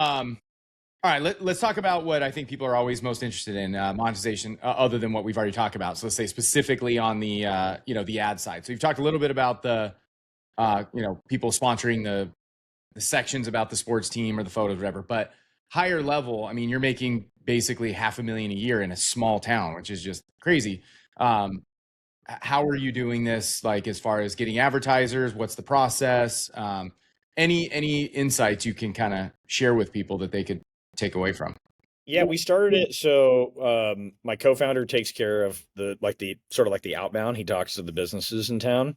Um, all right, let's talk about what I think people are always most interested in, monetization, other than what we've already talked about. So let's say specifically on the the ad side. So you've talked a little bit about the people sponsoring the sections about the sports team or the photos, whatever. But higher level, I mean, you're making basically $500,000 a year in a small town, which is just crazy. Um, how are you doing this? Like, as far as getting advertisers, what's the process? Any insights you can kind of share with people that they could take away from? Yeah, we started it. So my co-founder takes care of the sort of like the outbound. He talks to the businesses in town.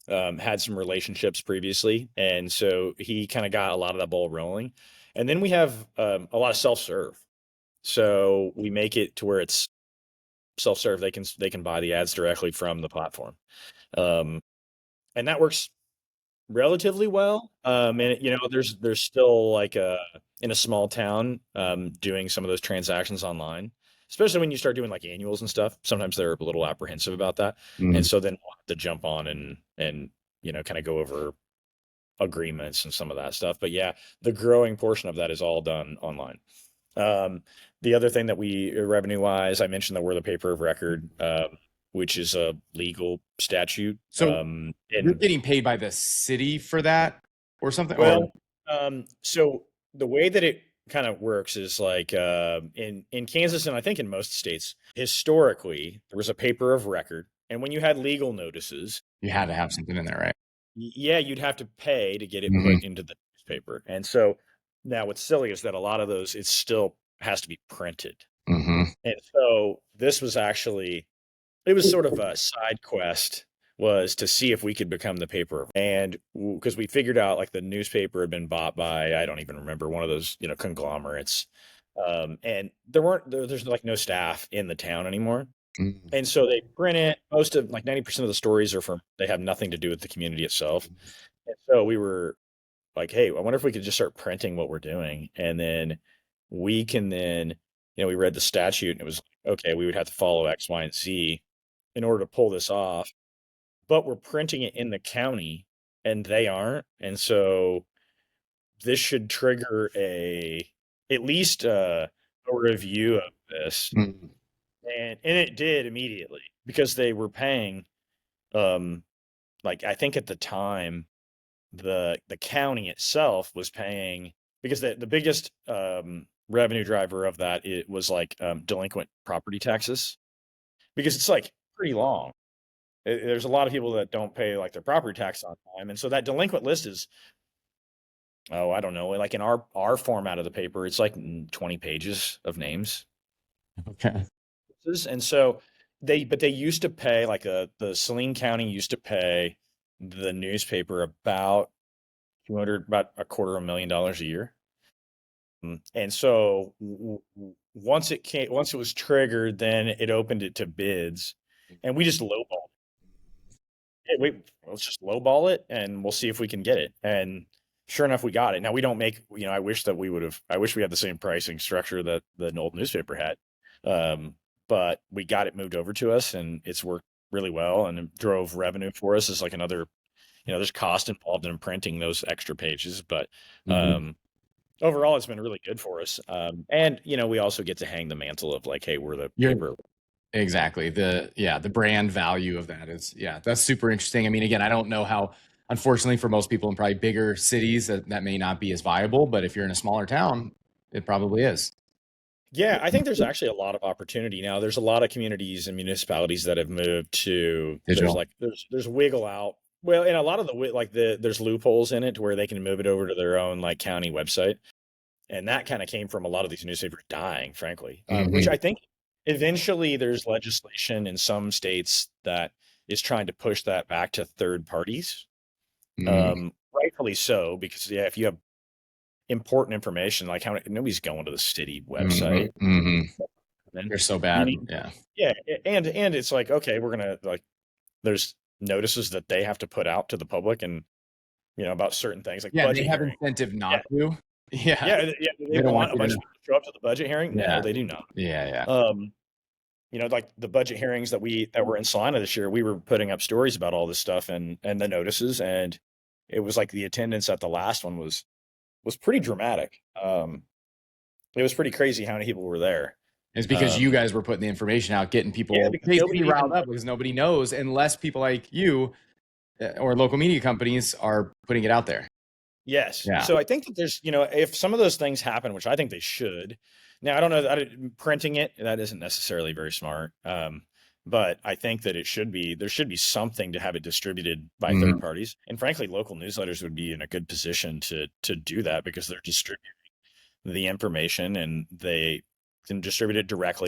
Had some relationships previously, and so he kind of got a lot of that ball rolling. And then we have a lot of self-serve. So we make it to where it's self-serve. They can buy the ads directly from the platform, um, and that works relatively well. And there's still like in a small town, doing some of those transactions online, especially when you start doing like annuals and stuff. Sometimes they're a little apprehensive about that, and Mhm. so then we'll have to jump on and kind of go over agreements and some of that stuff. But yeah, the growing portion of that is all done online. Um, the other thing that we revenue wise, I mentioned that we're the paper of record, which is a legal statute. So you're And getting paid by the city for that or something, or Well, so the way that it kind of works is like in Kansas and I think in most states, historically there was a paper of record, and when you had legal notices, you had to have something in there, right? yeah, you'd have to pay to get it Hmm. put into the newspaper. And so now what's silly is that a lot of those it still has to be printed. Hmm. And so this was actually it was sort of a side quest was to see if we could become the paper. And because we figured out like the newspaper had been bought by, I don't even remember, one of those, conglomerates. And there's like no staff in the town anymore. And so they print it. Most of like 90% of the stories are from, they have nothing to do with the community itself. And so we were like, hey, I wonder if we could just start printing what we're doing. And then we can then, we read the statute and it was okay, we would have to follow X, Y, and Z in order to pull this off, but we're printing it in the county and they aren't. And so this should trigger at least a review of this. Hmm. And it did immediately because they were paying um like I think at the time the county itself was paying because the biggest revenue driver of that it was like delinquent property taxes because it's like pretty long. There's a lot of people that don't pay like their property tax on time, and so that delinquent list is, oh, I don't know, like in our format of the paper, it's like 20 pages of names. Okay. And so but they used to pay like the Saline County used to pay the newspaper about 200, about a quarter of $1 million a year. And so once it was triggered, then it opened it to bids, and we just lowballed. Hey, wait, let's just lowball it and we'll see if we can get it. And sure enough, we got it. Now we don't make, I wish we had the same pricing structure that the old newspaper had. Um, but we got it moved over to us and it's worked really well and it drove revenue for us as like another, there's cost involved in printing those extra pages, but, Hmm. overall it's been really good for us. And we also get to hang the mantle of like, hey, we're the You're paper. exactly the brand value of that is, yeah, that's super interesting. I mean, again, I don't know how, unfortunately for most people in probably bigger cities, that may not be as viable, but if you're in a smaller town, it probably is. Yeah, I think there's actually a lot of opportunity now. There's a lot of communities and municipalities that have moved to Digital. there's wiggle out. Well, and a lot of there's loopholes in it to where they can move it over to their own like county website, and that kind of came from a lot of these newspapers dying, frankly. Which Hmm. I think eventually there's legislation in some states that is trying to push that back to third parties. Hmm. Rightfully so, because yeah, if you have important information like how nobody's going to the city Hmm. website, Hmm. then They're so you bad. need. Yeah. Yeah, and it's like, okay, we're gonna like there's notices that they have to put out to the public and about certain things like Yeah, and they budget have hearing. incentive Yeah, not to. Yeah. yeah. Do they They don't want want a you to bunch know. of people to show up to the budget hearing? No, Yeah. they do not. Yeah. Yeah. Um, like the budget hearings that were in Salina this year, we were putting up stories about all this stuff and the notices, and it was like the attendance at the last one was pretty dramatic. It was pretty crazy how many people were there. It's because you guys were putting the information out, getting Yeah, people because basically nobody riled even up because nobody knows unless people like you or local media companies are putting it out there. yes. Yeah. So I think that there's, if some of those things happen, which I think they should. Now, I don't know that printing it, that isn't necessarily very smart. But I think that there should be something to have it distributed by third Mhm. parties. And frankly, local newsletters would be in a good position to do that because they're distributing the information and they can distribute it directly